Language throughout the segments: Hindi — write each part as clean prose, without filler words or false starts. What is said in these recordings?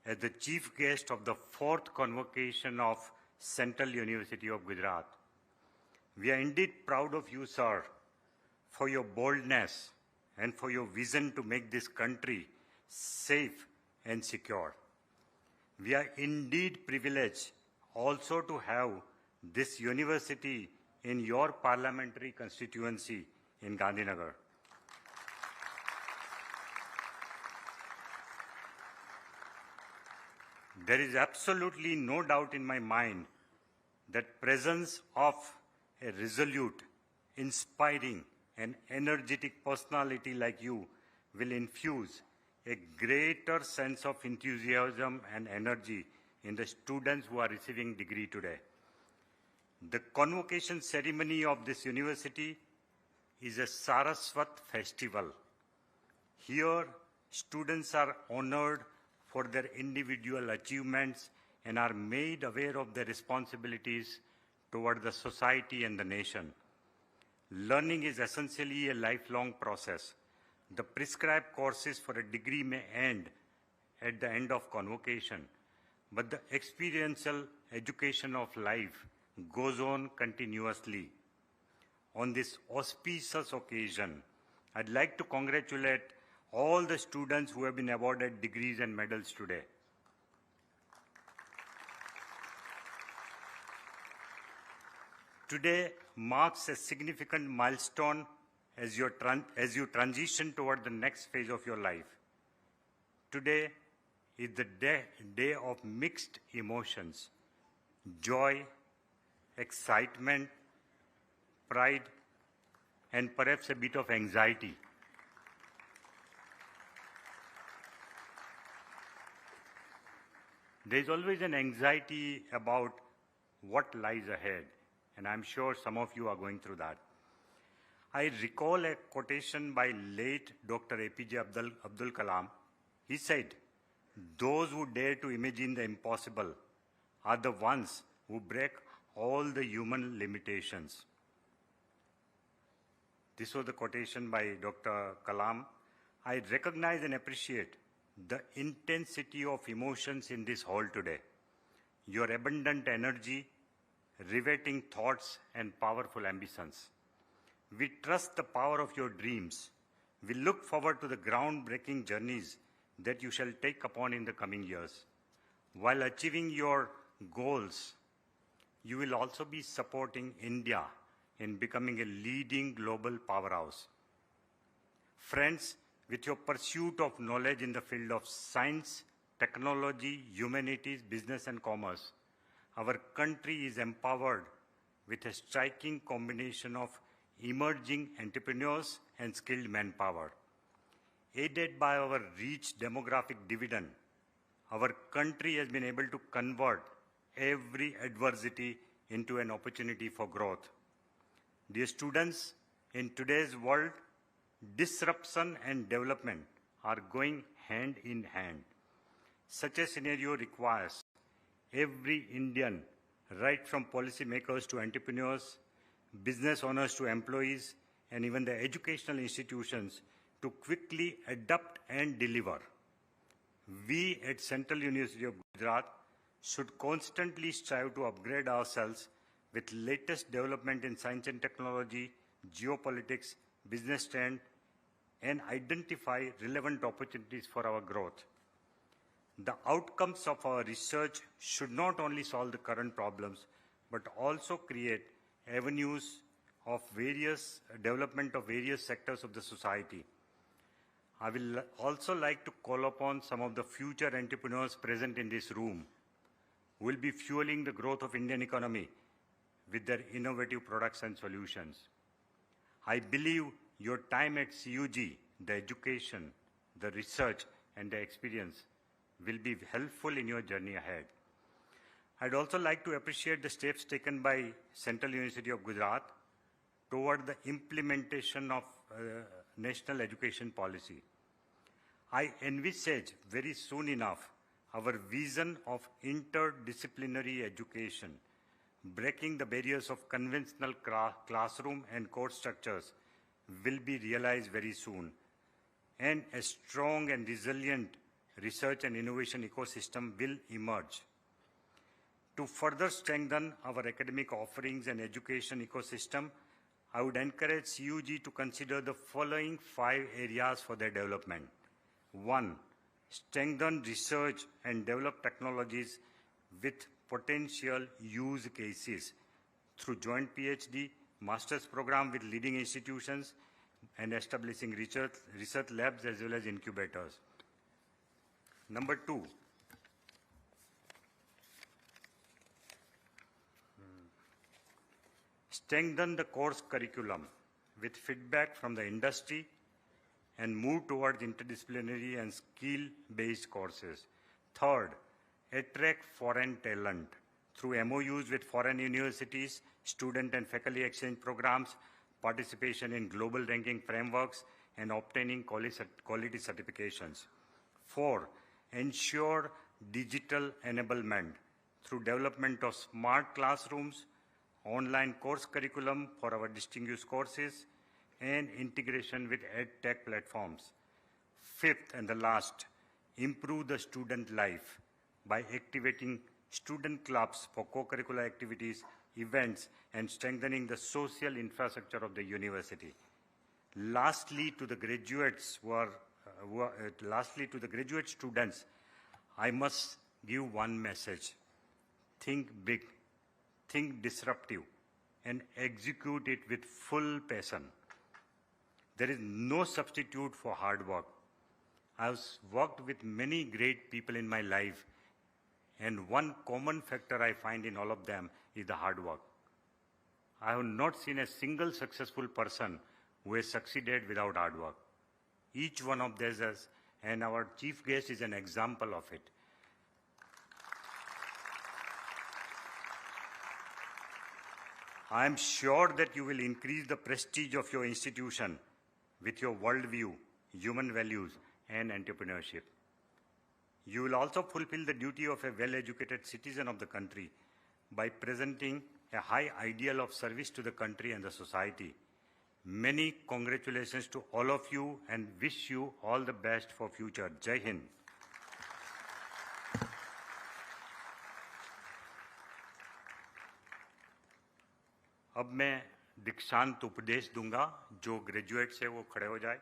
as the chief guest of the 4th convocation of Central University of Gujarat. We are indeed proud of you, sir, for your boldness and for your vision to make this country safe and secure. We are indeed privileged also to have this university in your parliamentary constituency in Gandhinagar. There is absolutely no doubt in my mind that presence of a resolute, inspiring, and energetic personality like you will infuse a greater sense of enthusiasm and energy in the students who are receiving degree today. The convocation ceremony of this university is a Saraswat festival. Here, students are honored for their individual achievements and are made aware of their responsibilities toward the society and the nation. Learning is essentially a lifelong process. The prescribed courses for a degree may end at the end of convocation, but the experiential education of life goes on continuously. On this auspicious occasion, I'd like to congratulate all the students who have been awarded degrees and medals today. Today marks a significant milestone as you transition toward the next phase of your life. Today is the day of mixed emotions, joy, excitement, pride, and perhaps a bit of anxiety. There is always an anxiety about what lies ahead, and I'm sure some of you are going through that. I recall a quotation by late Dr. APJ Abdul Kalam. He said, "Those who dare to imagine the impossible are the ones who break all the human limitations." This was the quotation by Dr. Kalam. I recognize and appreciate the intensity of emotions in this hall today, your abundant energy, riveting thoughts, and powerful ambitions. We trust the power of your dreams. We look forward to the groundbreaking journeys that you shall take upon in the coming years. While achieving your goals, you will also be supporting India in becoming a leading global powerhouse. Friends, with your pursuit of knowledge in the field of science, technology, humanities, business, and commerce, our country is empowered with a striking combination of emerging entrepreneurs and skilled manpower. Aided by our rich demographic dividend, our country has been able to convert every adversity into an opportunity for growth. Dear students, in today's world, disruption and development are going hand in hand. Such a scenario requires every Indian, right from policymakers to entrepreneurs, business owners to employees, and even the educational institutions, to quickly adapt and deliver. We at Central University of Gujarat should constantly strive to upgrade ourselves with latest development in science and technology, geopolitics, business trend, and identify relevant opportunities for our growth. The outcomes of our research should not only solve the current problems, but also create avenues of development of various sectors of the society. I will also like to call upon some of the future entrepreneurs present in this room who will be fueling the growth of Indian economy with their innovative products and solutions. I believe your time at CUG, the education, the research, and the experience will be helpful in your journey ahead. I'd also like to appreciate the steps taken by Central University of Gujarat toward the implementation of national education policy. I envisage very soon enough our vision of interdisciplinary education, breaking the barriers of conventional classroom and course structures will be realized very soon, and a strong and resilient research and innovation ecosystem will emerge. To further strengthen our academic offerings and education ecosystem, I would encourage CUG to consider the following 5 areas for their development. 1. Strengthen research and develop technologies with potential use cases through joint PhD, master's program with leading institutions, and establishing research labs as well as incubators. Number 2. Strengthen the course curriculum with feedback from the industry and move towards interdisciplinary and skill-based courses. Third, attract foreign talent through MOUs with foreign universities, student and faculty exchange programs, participation in global ranking frameworks, and obtaining quality certifications. 4, ensure digital enablement through development of smart classrooms, online course curriculum for our distinguished courses, and integration with EdTech platforms. 5th and the last, improve the student life by activating student clubs for co-curricular activities, events, and strengthening the social infrastructure of the university. Lastly, to the graduates graduate students, I must give one message: think big, think disruptive, and execute it with full passion. There is no substitute for hard work. I've worked with many great people in my life, and one common factor I find in all of them is the hard work. I have not seen a single successful person who has succeeded without hard work. Each one of them is, and our chief guest is an example of it. I am sure that you will increase the prestige of your institution with your worldview, human values, and entrepreneurship. You will also fulfill the duty of a well-educated citizen of the country by presenting a high ideal of service to the country and the society. Many congratulations to all of you and wish you all the best for future. Jai Hind. अब मैं दीक्षांत उपदेश दूंगा। जो ग्रेजुएट है वो खड़े हो जाए।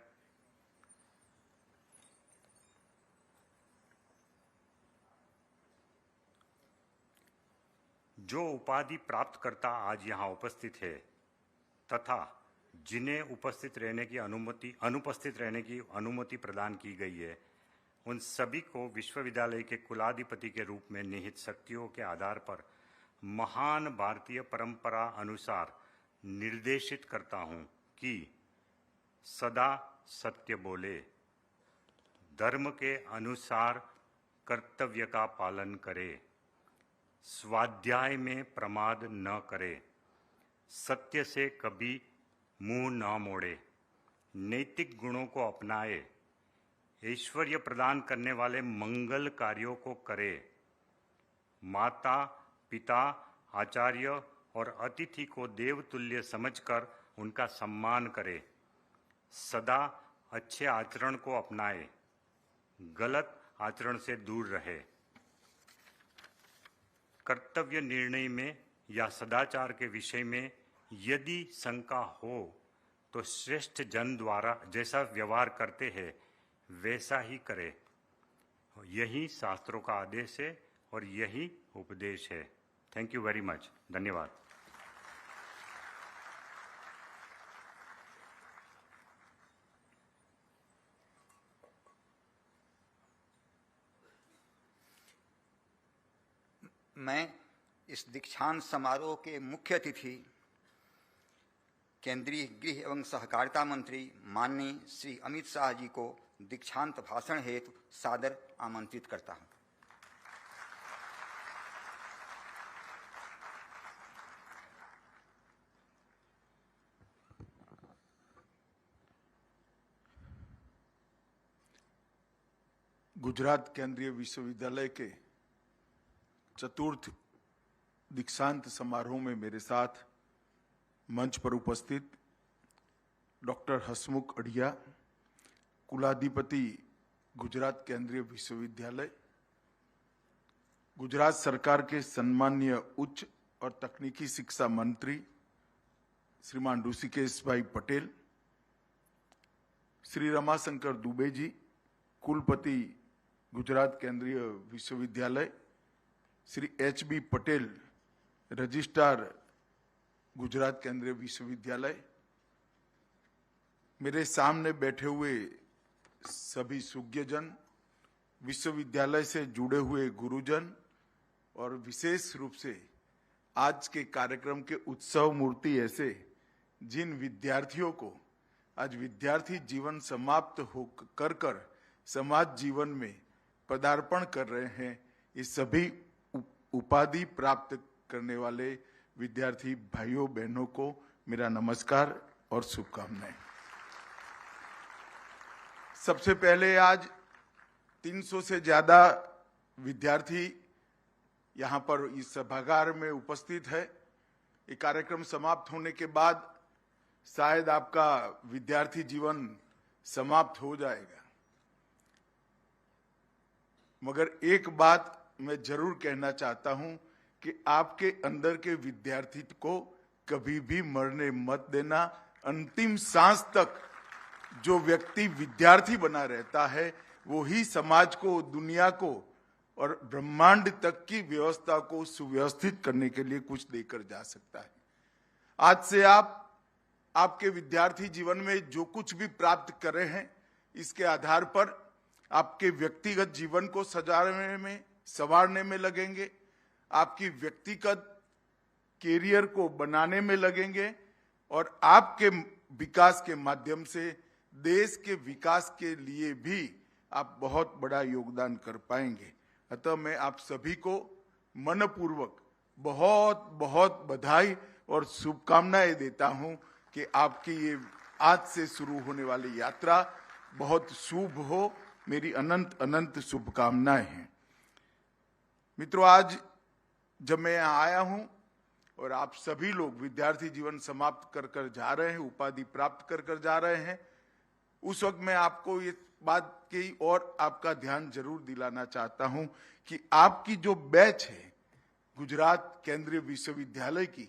जो उपाधि प्राप्त करता आज यहाँ उपस्थित है तथा जिन्हें उपस्थित रहने की अनुपस्थित रहने की अनुमति प्रदान की गई है, उन सभी को विश्वविद्यालय के कुलाधिपति के रूप में निहित शक्तियों के आधार पर महान भारतीय परंपरा अनुसार निर्देशित करता हूं कि सदा सत्य बोले, धर्म के अनुसार कर्तव्य का पालन करे, स्वाध्याय में प्रमाद न करे, सत्य से कभी मुंह न मोड़े, नैतिक गुणों को अपनाए, ऐश्वर्य प्रदान करने वाले मंगल कार्यों को करे, माता पिता, आचार्य और अतिथि को देवतुल्य समझकर उनका सम्मान करे, सदा अच्छे आचरण को अपनाए, गलत आचरण से दूर रहे, कर्तव्य निर्णय में या सदाचार के विषय में यदि शंका हो तो श्रेष्ठ जन द्वारा जैसा व्यवहार करते हैं वैसा ही करे। यही शास्त्रों का आदेश है और यही उपदेश है। Thank you very much. धन्यवाद। मैं इस दीक्षांत समारोह के मुख्य अतिथि केंद्रीय गृह एवं सहकारिता मंत्री माननीय श्री अमित शाह जी को दीक्षांत भाषण हेतु सादर आमंत्रित करता हूं। गुजरात केंद्रीय विश्वविद्यालय के चतुर्थ दीक्षांत समारोह में मेरे साथ मंच पर उपस्थित डॉक्टर हसमुख अढ़िया, कुलाधिपति गुजरात केंद्रीय विश्वविद्यालय, गुजरात सरकार के सम्माननीय उच्च और तकनीकी शिक्षा मंत्री श्रीमान ऋषिकेश भाई पटेल, श्री रमाशंकर दुबे जी, कुलपति गुजरात केंद्रीय विश्वविद्यालय, श्री एच.बी. पटेल, रजिस्ट्रार गुजरात केंद्रीय विश्वविद्यालय, मेरे सामने बैठे हुए सभी सुज्ञजन, विश्वविद्यालय से जुड़े हुए गुरुजन और विशेष रूप से आज के कार्यक्रम के उत्सव मूर्ति ऐसे जिन विद्यार्थियों को आज विद्यार्थी जीवन समाप्त हो कर समाज जीवन में पदार्पण कर रहे हैं, इस सभी उपाधि प्राप्त करने वाले विद्यार्थी भाइयों बहनों को मेरा नमस्कार और शुभकामनाएं। सबसे पहले आज 300 से ज्यादा विद्यार्थी यहाँ पर इस सभागार में उपस्थित है। ये कार्यक्रम समाप्त होने के बाद शायद आपका विद्यार्थी जीवन समाप्त हो जाएगा, मगर एक बात मैं जरूर कहना चाहता हूं कि आपके अंदर के विद्यार्थी को कभी भी मरने मत देना। अंतिम सांस तक जो व्यक्ति विद्यार्थी बना रहता है वो ही समाज को, दुनिया को और ब्रह्मांड तक की व्यवस्था को सुव्यवस्थित करने के लिए कुछ देकर जा सकता है। आज से आप आपके विद्यार्थी जीवन में जो कुछ भी प्राप्त कर रहे हैं, इसके आधार पर आपके व्यक्तिगत जीवन को सजाने में, संवारने में लगेंगे, आपकी व्यक्तिगत कैरियर को बनाने में लगेंगे और आपके विकास के माध्यम से देश के विकास के लिए भी आप बहुत बड़ा योगदान कर पाएंगे। अतः मैं आप सभी को मनपूर्वक बहुत बहुत बधाई और शुभकामनाएं देता हूं कि आपकी ये आज से शुरू होने वाली यात्रा बहुत शुभ हो। मेरी अनंत अनंत शुभकामनाएं हैं। मित्रों, आज जब मैं यहाँ आया हूं और आप सभी लोग विद्यार्थी जीवन समाप्त कर जा रहे हैं, उपाधि प्राप्त कर जा रहे हैं, उस वक्त मैं आपको ये बात की और आपका ध्यान जरूर दिलाना चाहता हूं कि आपकी जो बैच है गुजरात केंद्रीय विश्वविद्यालय की,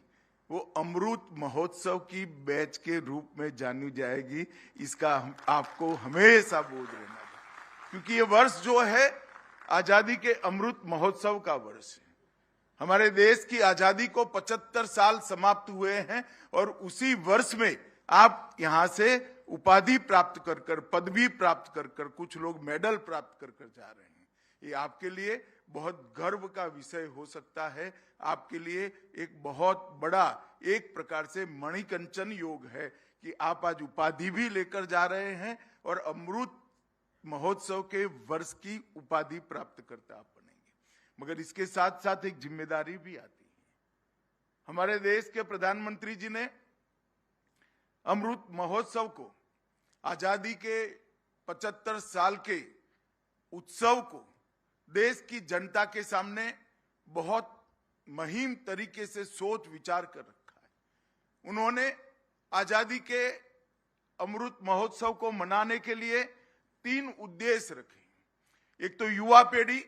वो अमृत महोत्सव की बैच के रूप में जानी जाएगी। इसका आपको हमेशा बोध रहना है, क्योंकि ये वर्ष जो है आजादी के अमृत महोत्सव का वर्ष है। हमारे देश की आजादी को 75 साल समाप्त हुए हैं और उसी वर्ष में आप यहां से उपाधि प्राप्त कर पदवी प्राप्त कर कुछ लोग मेडल प्राप्त कर जा रहे हैं। ये आपके लिए बहुत गर्व का विषय हो सकता है। आपके लिए एक बहुत बड़ा एक प्रकार से मणिकंचन योग है कि आप आज उपाधि भी लेकर जा रहे हैं और अमृत महोत्सव के वर्ष की उपाधि प्राप्त करता आप बनेंगे। मगर इसके साथ साथ एक जिम्मेदारी भी आती है। हमारे देश के प्रधानमंत्री जी ने अमृत महोत्सव को, आजादी के 75 साल के उत्सव को देश की जनता के सामने बहुत मुहिम तरीके से सोच विचार कर रखा है। उन्होंने आजादी के अमृत महोत्सव को मनाने के लिए 3 उद्देश्य रखे। एक तो युवा पीढ़ी,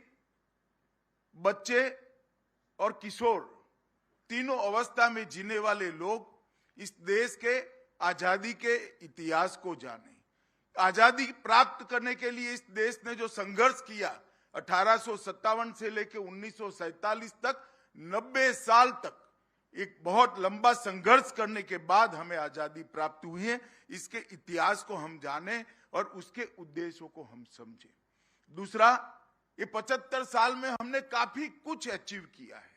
बच्चे और किशोर, तीनों अवस्था में जीने वाले लोग इस देश के आजादी के इतिहास को जाने। आजादी प्राप्त करने के लिए इस देश ने जो संघर्ष किया, 1857 से लेकर 1947 तक 90 साल तक एक बहुत लंबा संघर्ष करने के बाद हमें आजादी प्राप्त हुई है। इसके इतिहास को हम जाने और उसके उद्देश्यों को हम समझें। दूसरा, ये 75 साल में हमने काफी कुछ अचीव किया है।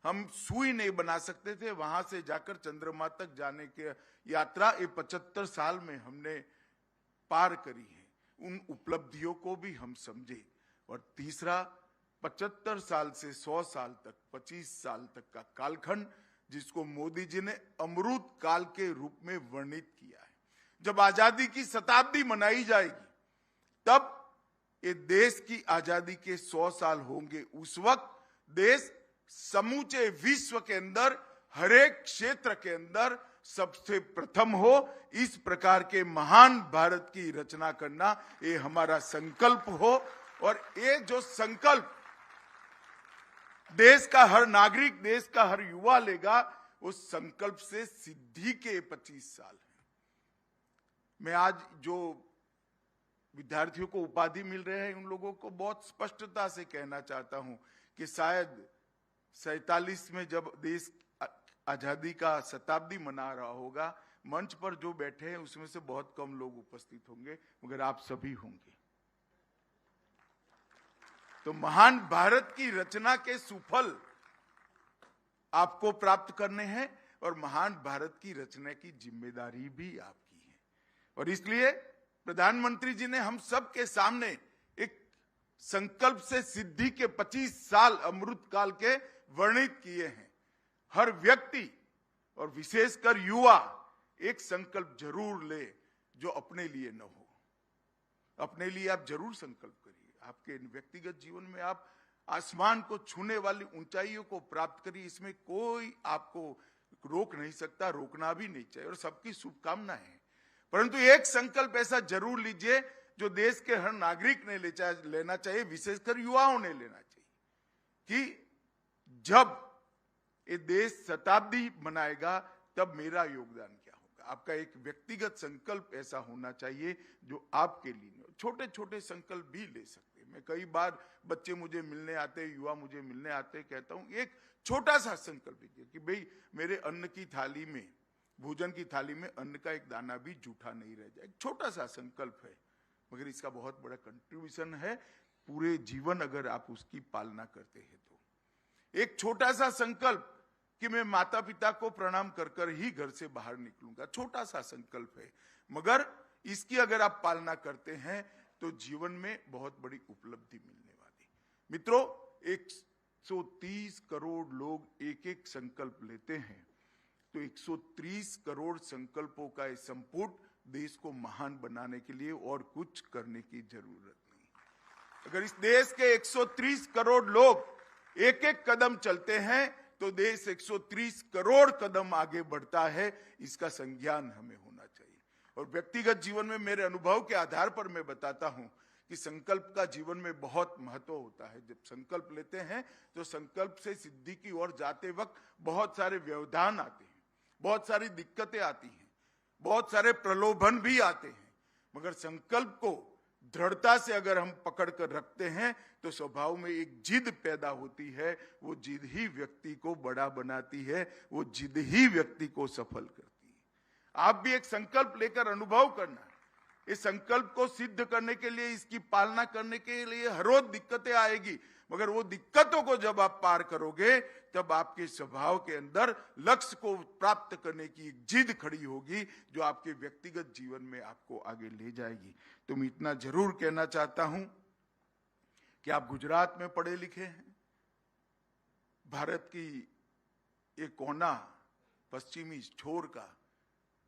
हम सुई नहीं बना सकते थे, वहां से जाकर चंद्रमा तक जाने की यात्रा ये 75 साल में हमने पार करी है। उन उपलब्धियों को भी हम समझे। और तीसरा, 75 साल से 100 साल तक, 25 साल तक का कालखंड, जिसको मोदी जी ने अमृत काल के रूप में वर्णित किया है। जब आजादी की शताब्दी मनाई जाएगी, तब ये देश की आजादी के 100 साल होंगे। उस वक्त देश समूचे विश्व के अंदर, हर एक क्षेत्र के अंदर सबसे प्रथम हो, इस प्रकार के महान भारत की रचना करना ये हमारा संकल्प हो। और ये जो संकल्प देश का हर नागरिक, देश का हर युवा लेगा, उस संकल्प से सिद्धि के 25 साल हैं। मैं आज जो विद्यार्थियों को उपाधि मिल रहे हैं, उन लोगों को बहुत स्पष्टता से कहना चाहता हूं कि शायद 47 में जब देश आजादी का शताब्दी मना रहा होगा, मंच पर जो बैठे हैं उसमें से बहुत कम लोग उपस्थित होंगे, मगर आप सभी होंगे। तो महान भारत की रचना के सुफल आपको प्राप्त करने हैं और महान भारत की रचना की जिम्मेदारी भी आपकी है। और इसलिए प्रधानमंत्री जी ने हम सब के सामने एक संकल्प से सिद्धि के 25 साल अमृत काल के वर्णित किए हैं। हर व्यक्ति और विशेषकर युवा एक संकल्प जरूर ले जो अपने लिए न हो। अपने लिए आप जरूर संकल्प करिए। आपके व्यक्तिगत जीवन में आप आसमान को छूने वाली ऊंचाइयों को प्राप्त करिए, इसमें कोई आपको रोक नहीं सकता, रोकना भी नहीं चाहिए और सबकी शुभकामनाएं हैं। परंतु एक संकल्प ऐसा जरूर लीजिए जो देश के हर नागरिक ने लेना चाहिए, विशेषकर युवाओं ने लेना चाहिए, कि जब ये देश शताब्दी मनाएगा तब मेरा योगदान क्या होगा। आपका एक व्यक्तिगत संकल्प ऐसा होना चाहिए जो आपके लिए, छोटे छोटे संकल्प भी ले सकते हैं। मैं कई बार बच्चे मुझे मिलने आते, युवा मुझे मिलने आते, कहता हूं एक छोटा सा संकल्प लीजिए कि भाई मेरे अन्न की थाली में, भोजन की थाली में अन्न का एक दाना भी जूठा नहीं रह जाए। छोटा सा संकल्प है, मगर इसका बहुत बड़ा कंट्रीब्यूशन है पूरे जीवन अगर आप उसकी पालना करते हैं तो। एक छोटा सा संकल्प कि मैं माता पिता को प्रणाम कर कर ही घर से बाहर निकलूंगा, छोटा सा संकल्प है, मगर इसकी अगर आप पालना करते हैं तो जीवन में बहुत बड़ी उपलब्धि मिलने वाली। मित्रों, 130 करोड़ लोग एक एक संकल्प लेते हैं, तो 130 करोड़ संकल्पों का ये संपुट देश को महान बनाने के लिए और कुछ करने की जरूरत नहीं। अगर इस देश के 130 करोड़ लोग एक एक कदम चलते हैं तो देश 130 करोड़ कदम आगे बढ़ता है, इसका संज्ञान हमें होना चाहिए। और व्यक्तिगत जीवन में मेरे अनुभव के आधार पर मैं बताता हूं कि संकल्प का जीवन में बहुत महत्व होता है। जब संकल्प लेते हैं तो संकल्प से सिद्धि की ओर जाते वक्त बहुत सारे व्यवधान आते हैं, बहुत सारी दिक्कतें आती हैं, बहुत सारे प्रलोभन भी आते हैं, मगर संकल्प को दृढ़ता से अगर हम पकड़ कर रखते हैं तो स्वभाव में एक जिद पैदा होती है। वो जिद ही व्यक्ति को बड़ा बनाती है, वो जिद ही व्यक्ति को सफल करती है। आप भी एक संकल्प लेकर अनुभव करना। इस संकल्प को सिद्ध करने के लिए, इसकी पालना करने के लिए हर रोज दिक्कतें आएगी, मगर वो दिक्कतों को जब आप पार करोगे तब आपके स्वभाव के अंदर लक्ष्य को प्राप्त करने की एक जिद खड़ी होगी जो आपके व्यक्तिगत जीवन में आपको आगे ले जाएगी। तो मैं इतना जरूर कहना चाहता हूं कि आप गुजरात में पढ़े लिखे हैं। भारत की एक कोना, पश्चिमी छोर का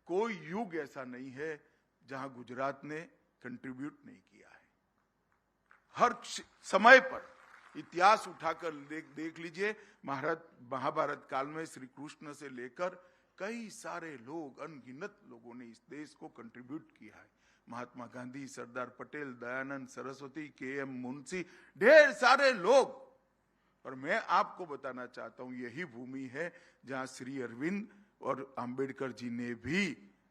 कोई युग ऐसा नहीं है जहां गुजरात ने कंट्रीब्यूट नहीं किया है। हर समय पर इतिहास उठाकर देख लीजिए, महाभारत काल में श्री कृष्ण से लेकर कई सारे लोग, अनगिनत लोगों ने इस देश को कंट्रीब्यूट किया है। महात्मा गांधी, सरदार पटेल, दयानंद सरस्वती, के.एम. मुंशी, ढेर सारे लोग। और मैं आपको बताना चाहता हूं यही भूमि है जहां श्री अरविंद और अंबेडकर जी ने भी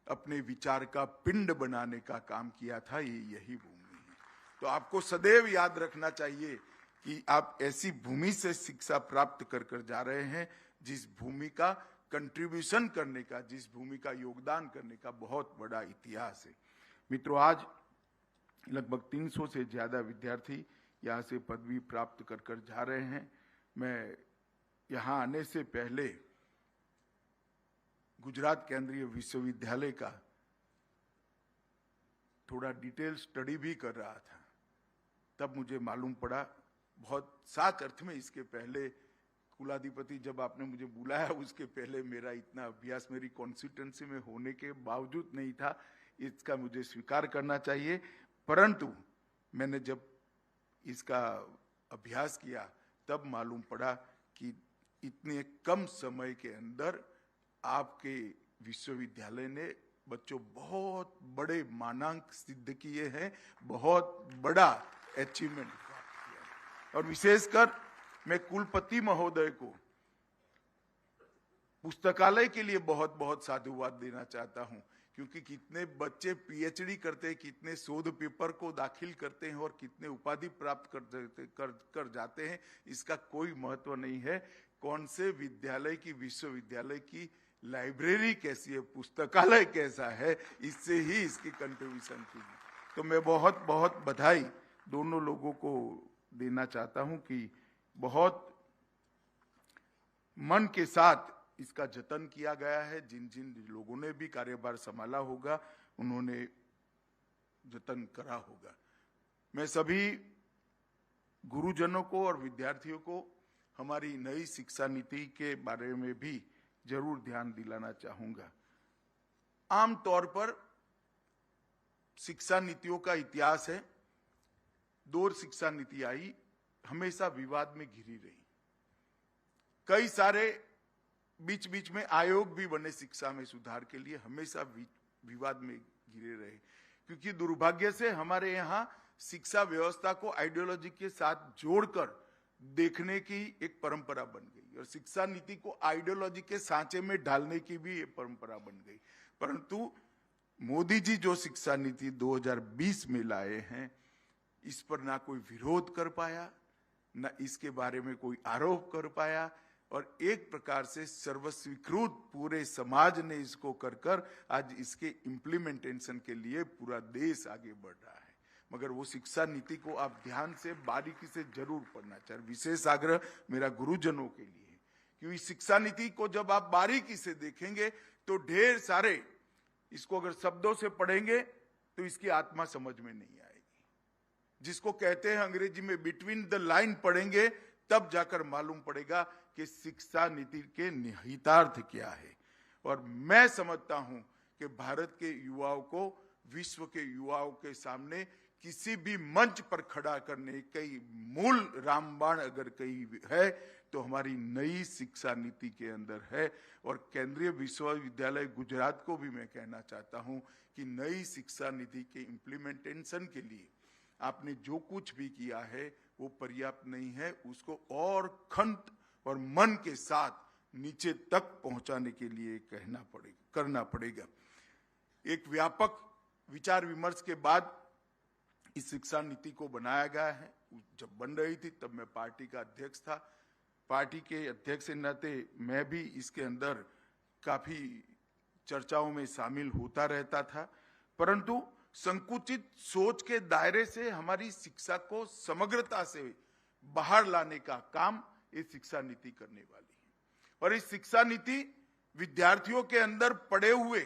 अपने विचार का पिंड बनाने का काम किया था। ये यही भूमि है। तो आपको सदैव याद रखना चाहिए कि आप ऐसी भूमि से शिक्षा प्राप्त कर कर जा रहे हैं जिस भूमि का कंट्रीब्यूशन करने का, जिस भूमि का योगदान करने का बहुत बड़ा इतिहास है। मित्रों, आज लगभग 300 से ज्यादा विद्यार्थी यहाँ से पदवी प्राप्त कर कर जा रहे हैं। मैं यहाँ आने से पहले गुजरात केंद्रीय विश्वविद्यालय का थोड़ा डिटेल स्टडी भी कर रहा था, तब मुझे मालूम पड़ा, बहुत साच अर्थ में इसके पहले कुलाधिपति जब आपने मुझे बुलाया उसके पहले मेरा इतना अभ्यास मेरी कॉन्स्टिट्यूएंसी में होने के बावजूद नहीं था, इसका मुझे स्वीकार करना चाहिए। परंतु मैंने जब इसका अभ्यास किया तब मालूम पड़ा कि इतने कम समय के अंदर आपके विश्वविद्यालय ने बच्चों बहुत बड़े मानांक सिद्ध किए हैं, बहुत बड़ा अचीवमेंट प्राप्त किया है। और विशेषकर मैं कुलपति महोदय को पुस्तकालय के लिए बहुत बहुत साधुवाद देना चाहता हूं, क्योंकि कितने बच्चे पीएचडी करते हैं, कितने शोध पेपर को दाखिल करते हैं और कितने उपाधि प्राप्त कर जाते हैं, इसका कोई महत्व नहीं है। कौन से विद्यालय की, विश्वविद्यालय की लाइब्रेरी कैसी है, पुस्तकालय कैसा है, इससे ही इसकी कंट्रीब्यूशन की। तो मैं बहुत बहुत बधाई दोनों लोगों को देना चाहता हूं कि बहुत मन के साथ इसका जतन किया गया है। जिन जिन लोगों ने भी कार्यभार संभाला होगा उन्होंने जतन करा होगा। मैं सभी गुरुजनों को और विद्यार्थियों को हमारी नई शिक्षा नीति के बारे में भी जरूर ध्यान दिलाना चाहूंगा। आमतौर पर शिक्षा नीतियों का इतिहास है, 2 शिक्षा नीति आई, हमेशा विवाद में घिरी रही। कई सारे बीच बीच में आयोग भी बने शिक्षा में सुधार के लिए, हमेशा विवाद में घिरे रहे, क्योंकि दुर्भाग्य से हमारे यहाँ शिक्षा व्यवस्था को आइडियोलॉजी के साथ जोड़कर देखने की एक परंपरा बन गई और शिक्षा नीति को आइडियोलॉजी के सांचे में डालने की भी एक परंपरा बन गई। परंतु मोदी जी जो शिक्षा नीति 2020 में लाए हैं, इस पर ना कोई विरोध कर पाया, ना इसके बारे में कोई आरोप कर पाया, और एक प्रकार से सर्वस्वीकृत पूरे समाज ने इसको कर आज इसके इम्प्लीमेंटेशन के लिए पूरा देश आगे बढ़ रहा है। मगर वो शिक्षा नीति को आप ध्यान से बारीकी से जरूर पढ़ना चाहिए। विशेष आग्रह मेरा गुरुजनों के लिए है, क्योंकि शिक्षा नीति को जब आप बारीकी से देखेंगे तो ढेर सारे, इसको अगर शब्दों से पढ़ेंगे तो इसकी आत्मा समझ में नहीं आएगी। जिसको कहते हैं अंग्रेजी में बिटवीन द लाइन पढ़ेंगे तब जाकर मालूम पड़ेगा कि शिक्षा नीति के निहितार्थ क्या है। और मैं समझता हूं कि भारत के युवाओं को विश्व के युवाओं के सामने किसी भी मंच पर खड़ा करने कई मूल रामबाण अगर कहीं है तो हमारी नई शिक्षा नीति के अंदर है। और केंद्रीय विश्वविद्यालय गुजरात को भी मैं कहना चाहता हूं कि नई शिक्षा नीति के इम्प्लीमेंटेशन के लिए आपने जो कुछ भी किया है वो पर्याप्त नहीं है, उसको और खंत और मन के साथ नीचे तक पहुंचाने के लिए करना पड़ेगा। एक व्यापक विचार विमर्श के बाद इस शिक्षा नीति को बनाया गया है। जब बन रही थी तब मैं पार्टी का अध्यक्ष था। पार्टी के अध्यक्ष के नाते मैं भी इसके अंदर काफी चर्चाओं में शामिल होता रहता था, परंतु संकुचित सोच के दायरे से हमारी शिक्षा को समग्रता से बाहर लाने का काम ये शिक्षा नीति करने वाली है। और इस शिक्षा नीति विद्यार्थियों के अंदर पड़े हुए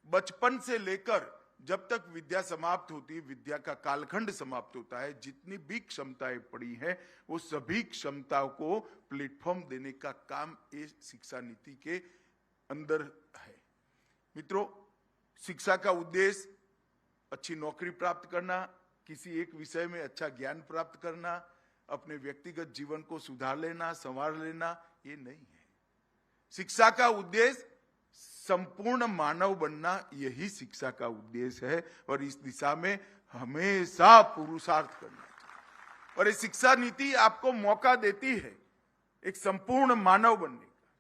बचपन से लेकर जब तक विद्या समाप्त होती है, विद्या का कालखंड समाप्त होता है, जितनी भी क्षमताएं पड़ी हैं वो सभी क्षमताओं को प्लेटफॉर्म देने का काम इस शिक्षा नीति के अंदर है। मित्रों, शिक्षा का उद्देश्य अच्छी नौकरी प्राप्त करना, किसी एक विषय में अच्छा ज्ञान प्राप्त करना, अपने व्यक्तिगत जीवन को सुधार लेना, संवार लेना, ये नहीं है। शिक्षा का उद्देश्य संपूर्ण मानव बनना, यही शिक्षा का उद्देश्य है और इस दिशा में हमेशा पुरुषार्थ करना चाहिए। और ये शिक्षा नीति आपको मौका देती है एक संपूर्ण मानव बनने का।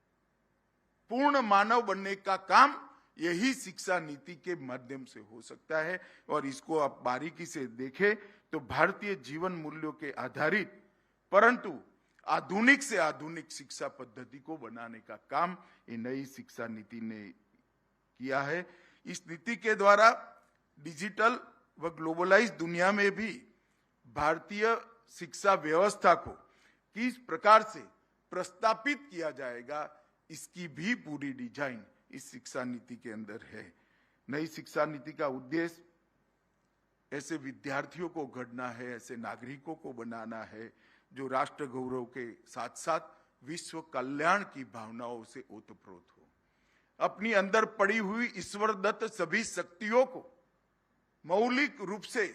पूर्ण मानव बनने का काम यही शिक्षा नीति के माध्यम से हो सकता है। और इसको आप बारीकी से देखें तो भारतीय जीवन मूल्यों के आधारित परंतु आधुनिक से आधुनिक शिक्षा पद्धति को बनाने का काम ये नई शिक्षा नीति ने किया है। इस नीति के द्वारा डिजिटल व ग्लोबलाइज दुनिया में भी भारतीय शिक्षा व्यवस्था को किस प्रकार से प्रस्तापित किया जाएगा, इसकी भी पूरी डिजाइन इस शिक्षा नीति के अंदर है। नई शिक्षा नीति का उद्देश्य ऐसे विद्यार्थियों को गढ़ना है, ऐसे नागरिकों को बनाना है जो राष्ट्र गौरव के साथ साथ विश्व कल्याण की भावनाओं से ओतप्रोत हो, अपनी अंदर पड़ी हुई ईश्वर दत्त सभी शक्तियों को मौलिक रूप से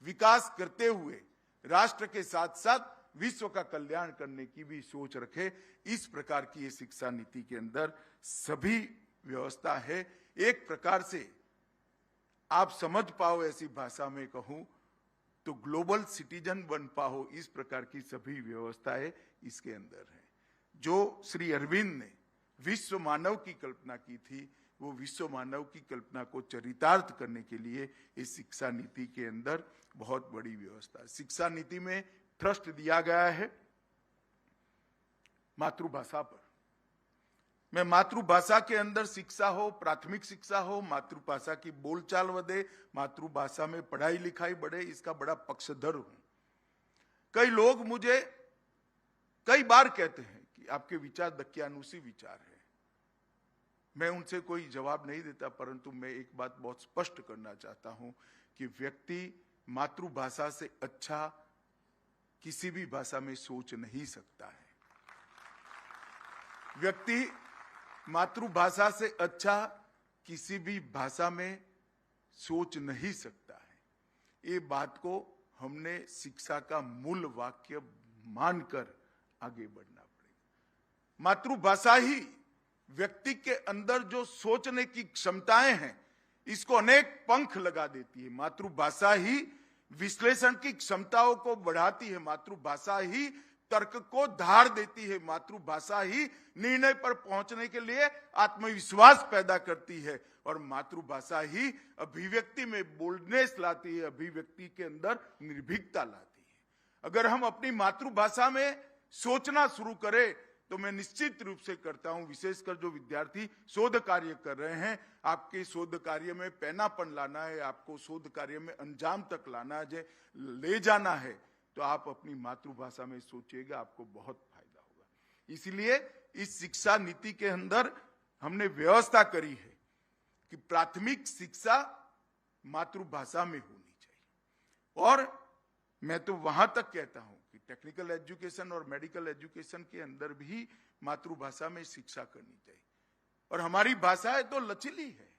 विकास करते हुए राष्ट्र के साथ साथ विश्व का कल्याण करने की भी सोच रखे। इस प्रकार की ये शिक्षा नीति के अंदर सभी व्यवस्था है। एक प्रकार से आप समझ पाओ, ऐसी भाषा में कहूं तो ग्लोबल सिटीजन बन पाओ, इस प्रकार की सभी व्यवस्थाएं इसके अंदर है। जो श्री अरविंद ने विश्व मानव की कल्पना की थी, वो विश्व मानव की कल्पना को चरितार्थ करने के लिए इस शिक्षा नीति के अंदर बहुत बड़ी व्यवस्था है। शिक्षा नीति में थ्रस्ट दिया गया है मातृभाषा पर। मैं मातृभाषा के अंदर शिक्षा हो, प्राथमिक शिक्षा हो, मातृभाषा की बोलचाल बढ़े, मातृभाषा में पढ़ाई लिखाई बढ़े, इसका बड़ा पक्षधर हूं। कई लोग मुझे कई बार कहते हैं कि आपके विचार दकियानुसी विचार है। मैं उनसे कोई जवाब नहीं देता, परंतु मैं एक बात बहुत स्पष्ट करना चाहता हूं कि व्यक्ति मातृभाषा से अच्छा किसी भी भाषा में सोच नहीं सकता है। व्यक्ति मातृभाषा से अच्छा किसी भी भाषा में सोच नहीं सकता है। ये बात को हमने शिक्षा का मूल वाक्य मानकर आगे बढ़ना पड़ेगा। मातृभाषा ही व्यक्ति के अंदर जो सोचने की क्षमताएं हैं, इसको अनेक पंख लगा देती है। मातृभाषा ही विश्लेषण की क्षमताओं को बढ़ाती है। मातृभाषा ही तर्क को धार देती है। मातृभाषा ही निर्णय पर पहुंचने के लिए आत्मविश्वास पैदा करती है। और मातृभाषा ही अभिव्यक्ति में बोल्डनेस लाती है, अभिव्यक्ति के अंदर निर्भीकता लाती है। अगर हम अपनी मातृभाषा में सोचना शुरू करें, तो मैं निश्चित रूप से करता हूं, विशेषकर जो विद्यार्थी शोध कार्य कर रहे हैं, आपके शोध कार्य में पैनापन लाना है, आपको शोध कार्य में अंजाम तक लाना है, ले जाना है, तो आप अपनी मातृभाषा में सोचिएगा, आपको बहुत फायदा होगा। इसलिए इस शिक्षा नीति के अंदर हमने व्यवस्था करी है कि प्राथमिक शिक्षा मातृभाषा में होनी चाहिए। और मैं तो वहां तक कहता हूं कि टेक्निकल एजुकेशन और मेडिकल एजुकेशन के अंदर भी मातृभाषा में शिक्षा करनी चाहिए। और हमारी भाषाएं तो लचीली है,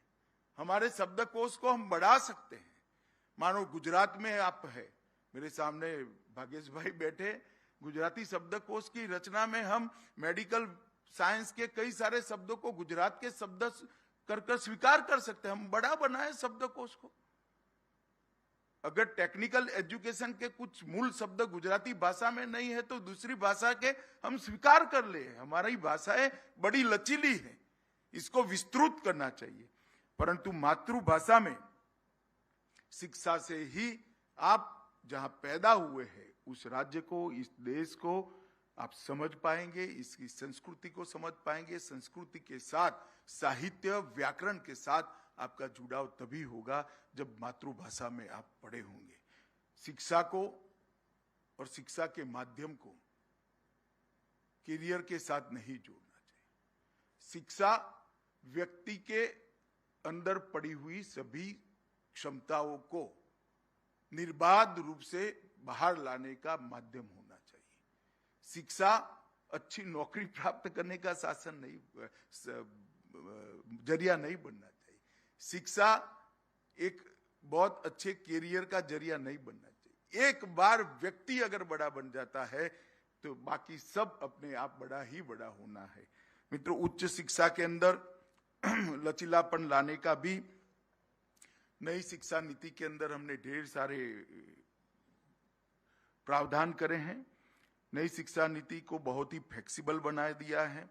हमारे शब्दकोश को हम बढ़ा सकते हैं। मानो गुजरात में आप है, मेरे सामने भागेश भाई बैठे, गुजराती शब्दकोश की रचना में हम मेडिकल साइंस के कई सारे शब्दों को गुजरात के शब्द कर स्वीकार कर सकते हैं। हम बड़ा बनाए शब्दकोश को। अगर टेक्निकल एजुकेशन के कुछ मूल शब्द गुजराती भाषा में नहीं है, तो दूसरी भाषा के हम स्वीकार कर ले। हमारी भाषाएं बड़ी लचीली है, इसको विस्तृत करना चाहिए। परंतु मातृभाषा में शिक्षा से ही आप जहां पैदा हुए हैं, उस राज्य को, इस देश को आप समझ पाएंगे, इसकी संस्कृति को समझ पाएंगे। संस्कृति के साथ साहित्य, व्याकरण के साथ आपका जुड़ाव तभी होगा जब मातृभाषा में आप पढ़े होंगे। शिक्षा को और शिक्षा के माध्यम को करियर के साथ नहीं जोड़ना चाहिए। शिक्षा व्यक्ति के अंदर पड़ी हुई सभी क्षमताओं को निर्बाध रूप से बाहर लाने का माध्यम होना चाहिए। शिक्षा अच्छी नौकरी प्राप्त करने का साधन नहीं, जरिया नहीं बनना चाहिए। शिक्षा एक बहुत अच्छे कैरियर का जरिया नहीं बनना चाहिए। एक बार व्यक्ति अगर बड़ा बन जाता है, तो बाकी सब अपने आप बड़ा ही बड़ा होना है। मित्रों, उच्च शिक्षा के अंदर लचीलापन लाने का भी नई शिक्षा नीति के अंदर हमने ढेर सारे प्रावधान करे हैं। नई शिक्षा नीति को बहुत ही फ्लेक्सिबल बना दिया है।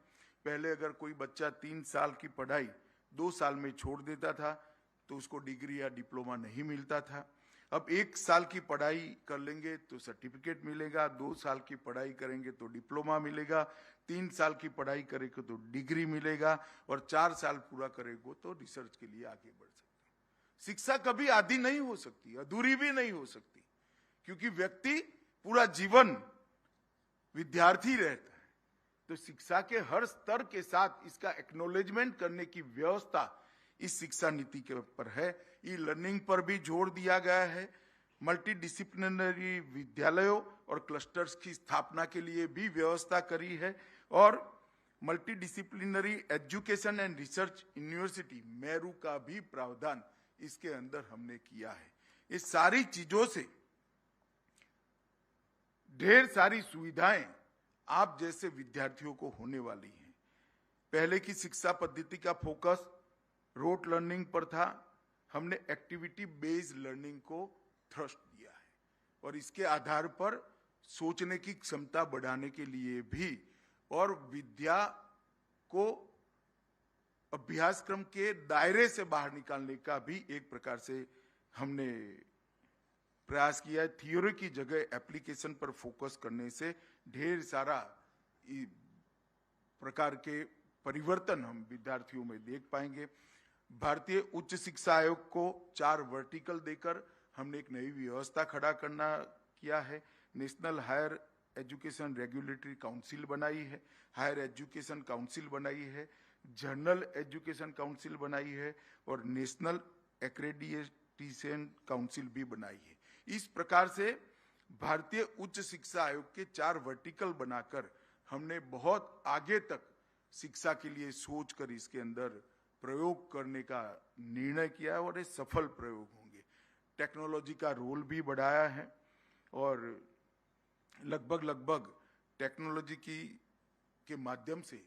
पहले अगर कोई बच्चा 3 साल की पढ़ाई 2 साल में छोड़ देता था, तो उसको डिग्री या डिप्लोमा नहीं मिलता था। अब 1 साल की पढ़ाई कर लेंगे तो सर्टिफिकेट मिलेगा, 2 साल की पढ़ाई करेंगे तो डिप्लोमा मिलेगा, 3 साल की पढ़ाई करेंगे तो डिग्री मिलेगा, और 4 साल पूरा करेंगे तो रिसर्च के लिए आगे बढ़ सकते हैं। शिक्षा कभी आधी नहीं हो सकती, अधूरी भी नहीं हो सकती, क्योंकि व्यक्ति पूरा जीवन विद्यार्थी रहता है। तो शिक्षा के हर स्तर के साथ इसका एक्नॉलेजमेंट करने की व्यवस्था इस शिक्षा नीति के ऊपर है। ई लर्निंग पर भी जोर दिया गया है। मल्टी डिसिप्लिनरी विद्यालयों और क्लस्टर्स की स्थापना के लिए भी व्यवस्था करी है, और multi disciplinary education and research university Meru का भी प्रावधान इसके अंदर हमने किया है। इस सारी चीजों से ढेर सारी सुविधाएं आप जैसे विद्यार्थियों को होने वाली हैं। पहले की शिक्षा पद्धति का फोकस रोट लर्निंग पर था, हमने एक्टिविटी बेस्ड लर्निंग को थ्रस्ट दिया है और इसके आधार पर सोचने की क्षमता बढ़ाने के लिए भी और विद्या को अभ्यासक्रम के दायरे से बाहर निकालने का भी एक प्रकार से हमने प्रयास किया है। थियोरी की जगह एप्लीकेशन पर फोकस करने से ढेर सारा प्रकार के परिवर्तन हम विद्यार्थियों में देख पाएंगे। भारतीय उच्च शिक्षा आयोग को 4 वर्टिकल देकर हमने एक नई व्यवस्था खड़ा करना किया है। National higher education regulatory council बनाई है, हायर एजुकेशन काउंसिल बनाई है, जर्नल एजुकेशन काउंसिल बनाई है और नेशनल एक्रेडिटेशन काउंसिल भी बनाई है। इस प्रकार से भारतीय उच्च शिक्षा आयोग के 4 वर्टिकल बनाकर हमने बहुत आगे तक शिक्षा के लिए सोचकर इसके अंदर प्रयोग करने का निर्णय किया है और ये सफल प्रयोग होंगे। टेक्नोलॉजी का रोल भी बढ़ाया है और लगभग टेक्नोलॉजी के माध्यम से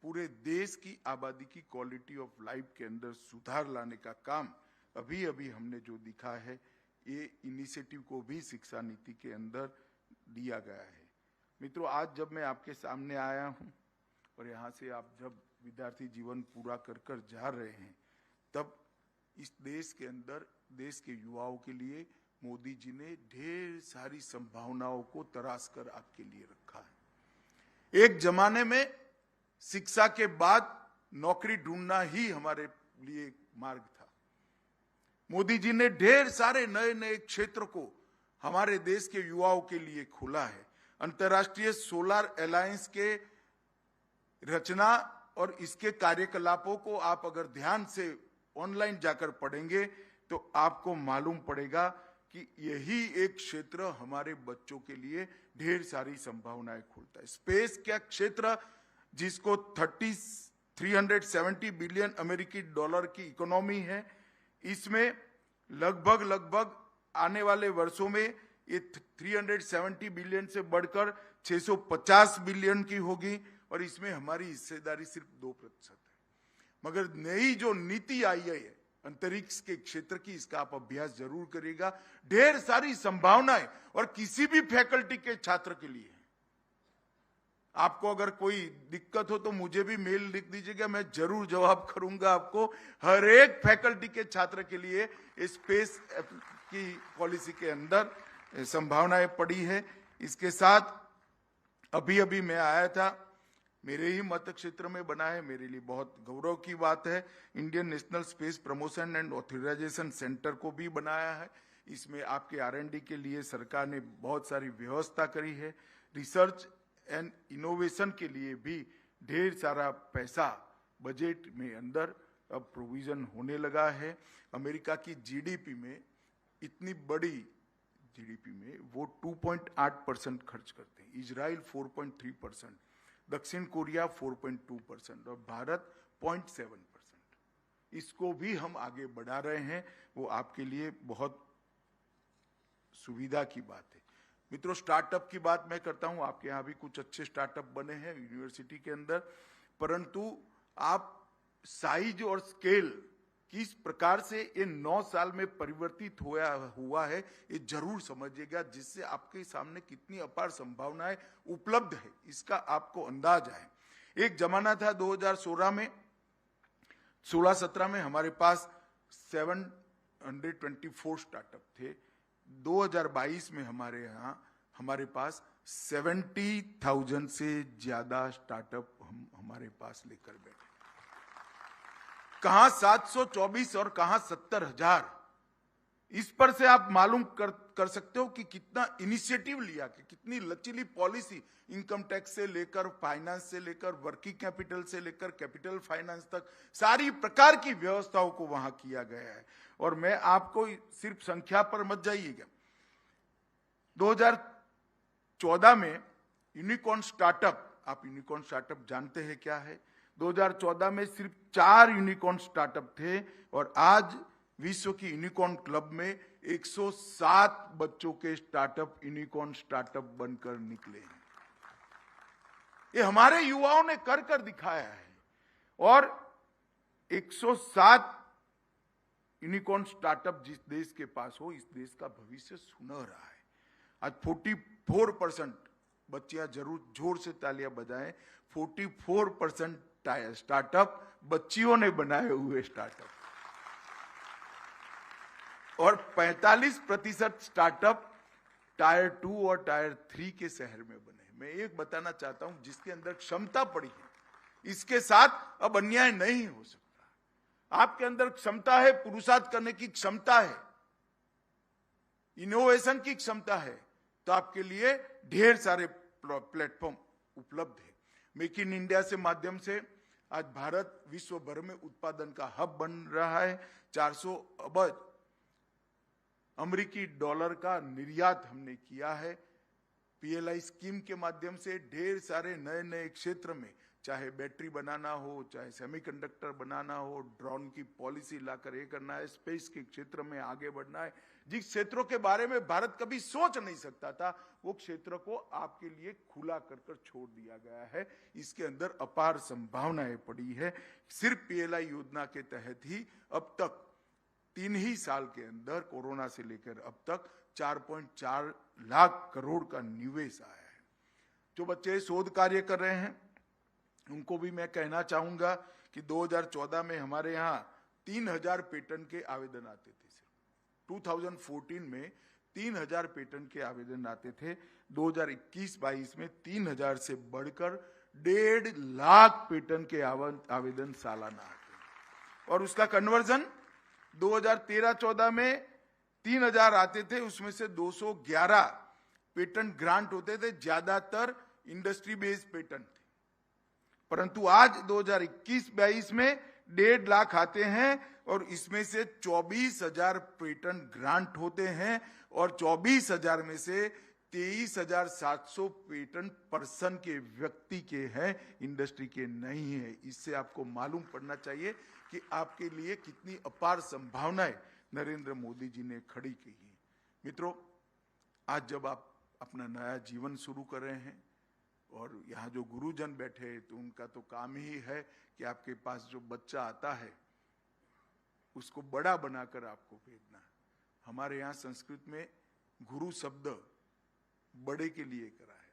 पूरे देश की आबादी की क्वालिटी ऑफ लाइफ के अंदर सुधार लाने का काम अभी हमने जो दिखा है, ये इनिशिएटिव को भी शिक्षा नीति के अंदर दिया गया है। मित्रों, आज जब मैं आपके सामने आया हूं और यहाँ से आप जब विद्यार्थी जीवन पूरा कर जा रहे हैं, तब इस देश के अंदर देश के युवाओं के लिए मोदी जी ने ढेर सारी संभावनाओं को तराश कर आपके लिए रखा है। एक जमाने में शिक्षा के बाद नौकरी ढूंढना ही हमारे लिए मार्ग था। मोदी जी ने ढेर सारे नए क्षेत्र को हमारे देश के युवाओं के लिए खोला है। अंतर्राष्ट्रीय सोलर अलायंस के रचना और इसके कार्यकलापों को आप अगर ध्यान से ऑनलाइन जाकर पढ़ेंगे तो आपको मालूम पड़ेगा कि यही एक क्षेत्र हमारे बच्चों के लिए ढेर सारी संभावनाएं खोलता है। स्पेस का क्षेत्र जिसको 370 बिलियन अमेरिकी डॉलर की इकोनॉमी है, इसमें लगभग आने वाले वर्षों में ये 370 बिलियन से बढ़कर 650 बिलियन की होगी और इसमें हमारी हिस्सेदारी सिर्फ 2% है। मगर नई जो नीति आई है अंतरिक्ष के क्षेत्र की, इसका आप अभ्यास जरूर करिएगा। ढेर सारी संभावनाएं और किसी भी फैकल्टी के छात्र के लिए। आपको अगर कोई दिक्कत हो तो मुझे भी मेल लिख दीजिएगा, मैं जरूर जवाब करूंगा आपको। हर एक फैकल्टी के छात्र के लिए स्पेस की पॉलिसी के अंदर संभावनाएं पड़ी है। इसके साथ अभी मैं आया था, मेरे ही मत क्षेत्र में बना है, मेरे लिए बहुत गौरव की बात है। Indian national space promotion and authorisation centre को भी बनाया है। इसमें आपके R&D के लिए सरकार ने बहुत सारी व्यवस्था करी है। रिसर्च एंड इनोवेशन के लिए भी ढेर सारा पैसा बजट में अंदर अब प्रोविजन होने लगा है। अमेरिका की जीडीपी में, इतनी बड़ी जीडीपी में वो 2.8% खर्च करते हैं, इजराइल 4.3%, दक्षिण कोरिया 4.2% और भारत 0.7%। इसको भी हम आगे बढ़ा रहे हैं, वो आपके लिए बहुत सुविधा की बात है। मित्रों, स्टार्टअप की बात मैं करता हूं, आपके यहाँ भी कुछ अच्छे स्टार्टअप बने हैं यूनिवर्सिटी के अंदर, परंतु आप साइज और स्केल किस प्रकार से ये 9 साल में परिवर्तित हुआ है ये जरूर समझिएगा, जिससे आपके सामने कितनी अपार संभावनाएं उपलब्ध है इसका आपको अंदाज आए। एक जमाना था 2016 में, 16-17 में हमारे पास 724 स्टार्टअप थे। 2022 में हमारे पास 70,000 से ज्यादा स्टार्टअप हम हमारे पास लेकर बैठे। कहां 724 और कहां 70,000, इस पर से आप मालूम कर सकते हो कि कितना इनिशिएटिव लिया, कि कितनी लचीली पॉलिसी, इनकम टैक्स से लेकर फाइनेंस से लेकर वर्किंग कैपिटल से लेकर कैपिटल फाइनेंस तक सारी प्रकार की व्यवस्थाओं को वहां किया गया है। और मैं आपको सिर्फ संख्या पर मत जाइएगा, 2014 में यूनिकॉर्न स्टार्टअप, आप यूनिकॉर्न स्टार्टअप जानते हैं क्या है? 2014 में सिर्फ 4 यूनिकॉर्न स्टार्टअप थे और आज विश्व की यूनिकॉर्न क्लब में 107 बच्चों के स्टार्टअप यूनिकॉर्न स्टार्टअप बनकर निकले हैं। ये हमारे युवाओं ने कर दिखाया है। और 107 यूनिकॉर्न स्टार्टअप जिस देश के पास हो, इस देश का भविष्य सुनहरा है। आज 44%, बच्चियां जरूर जोर से तालियां बजाएं, 44% स्टार्टअप बच्चियों ने बनाए हुए स्टार्टअप, और 45% स्टार्टअप टायर 2 और टायर 3 के शहर में बने। मैं एक बताना चाहता हूं, जिसके अंदर क्षमता पड़ी है, इसके साथ अब अन्याय नहीं हो सकता। आपके अंदर क्षमता है, पुरुषार्थ करने की क्षमता है, इनोवेशन की क्षमता है, तो आपके लिए ढेर सारे प्लेटफॉर्म उपलब्ध है। मेक इन इंडिया से माध्यम से आज भारत विश्व भर में उत्पादन का हब बन रहा है। 400 अरब अमेरिकी डॉलर का निर्यात हमने किया है। पीएलआई स्कीम के माध्यम से ढेर सारे नए नए क्षेत्र में, चाहे बैटरी बनाना हो, चाहे सेमीकंडक्टर बनाना हो, ड्रोन की पॉलिसी लाकर ये करना है, स्पेस के क्षेत्र में आगे बढ़ना है। जिस क्षेत्रों के बारे में भारत कभी सोच नहीं सकता था, वो क्षेत्र को आपके लिए खुला कर छोड़ दिया गया है। इसके अंदर अपार संभावनाएं पड़ी है। सिर्फ पीएलआई योजना के तहत ही अब तक 3 ही साल के अंदर, कोरोना से लेकर अब तक 4.4 लाख करोड़ का निवेश आया है। जो बच्चे शोध कार्य कर रहे हैं, उनको भी मैं कहना चाहूंगा कि 2014 में हमारे यहाँ 3000 पेटेंट के आवेदन आते थे। 2014 में 3000 पेटेंट के आवेदन आते थे। 2021-22 में 3000 से बढ़कर 1.5 लाख पेटेंट के आवेदन सालाना आते हैं। और उसका कन्वर्जन 2013-14 में 3000 आते थे, उसमें से 211 पेटेंट ग्रांट होते थे, ज्यादातर इंडस्ट्री बेस्ड पेटेंट थे। परंतु आज 2021-22 में 1.5 लाख आते हैं और इसमें से 24,000 पेटेंट ग्रांट होते हैं और 24,000 में से 23,700 पेटेंट पर्सन के, व्यक्ति के हैं, इंडस्ट्री के नहीं है। इससे आपको मालूम पड़ना चाहिए कि आपके लिए कितनी अपार संभावनाएं नरेंद्र मोदी जी ने खड़ी की है। मित्रों, आज जब आप अपना नया जीवन शुरू कर रहे हैं और यहाँ जो गुरुजन बैठे हैं, तो उनका तो काम ही है कि आपके पास जो बच्चा आता है उसको बड़ा बनाकर आपको भेजना। हमारे यहाँ संस्कृत में गुरु शब्द बड़े के लिए करा है।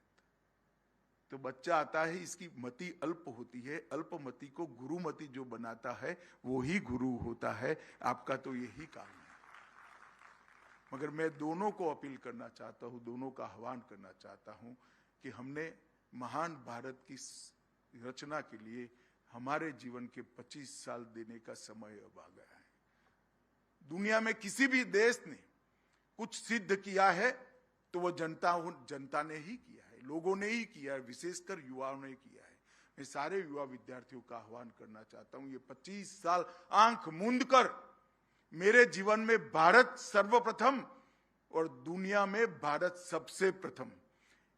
तो बच्चा आता है, इसकी मति अल्प होती है, अल्पमति को गुरुमति जो बनाता है वो ही गुरु होता है। आपका तो यही काम है। मगर मैं दोनों को अपील करना चाहता हूं, दोनों का आह्वान करना चाहता हूं कि हमने महान भारत की रचना के लिए हमारे जीवन के 25 साल देने का समय अब आ गया है। दुनिया में किसी भी देश ने कुछ सिद्ध किया है तो वो जनता ने ही किया है, लोगों ने ही किया है, विशेषकर युवाओं ने किया है। मैं सारे युवा विद्यार्थियों का आह्वान करना चाहता हूं, ये 25 साल आंख मूंद कर मेरे जीवन में भारत सर्वप्रथम और दुनिया में भारत सबसे प्रथम,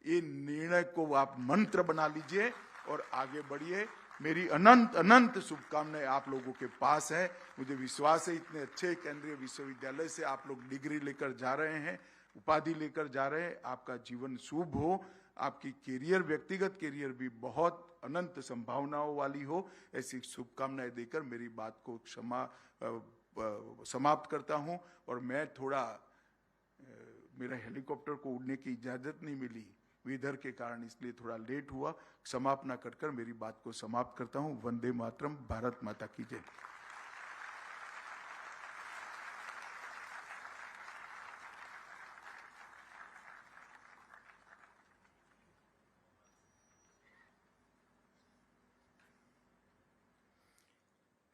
ये निर्णय को आप मंत्र बना लीजिए और आगे बढ़िए। मेरी अनंत अनंत शुभकामनाएं आप लोगों के पास है। मुझे विश्वास है इतने अच्छे केंद्रीय विश्वविद्यालय से आप लोग डिग्री लेकर जा रहे हैं, उपाधि लेकर जा रहे हैं। आपका जीवन शुभ हो, आपकी कैरियर, व्यक्तिगत कैरियर भी बहुत अनंत संभावनाओं वाली हो, ऐसी शुभकामनाएं देकर मेरी बात को समाप्त करता हूं। और मैं थोड़ा, मेरा हेलीकॉप्टर को उड़ने की इजाजत नहीं मिली वेदर के कारण, इसलिए थोड़ा लेट हुआ। समाप्त ना कर मेरी बात को समाप्त करता हूं। वंदे मातरम, भारत माता की जय।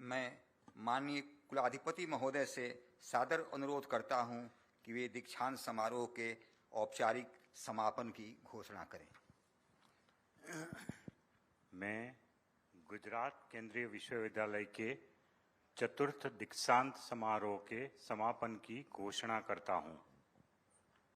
मैं माननीय कुलाधिपति महोदय से सादर अनुरोध करता हूं कि वे दीक्षांत समारोह के औपचारिक समापन की घोषणा करें। मैं गुजरात केंद्रीय विश्वविद्यालय के चतुर्थ दीक्षांत समारोह के समापन की घोषणा करता हूं।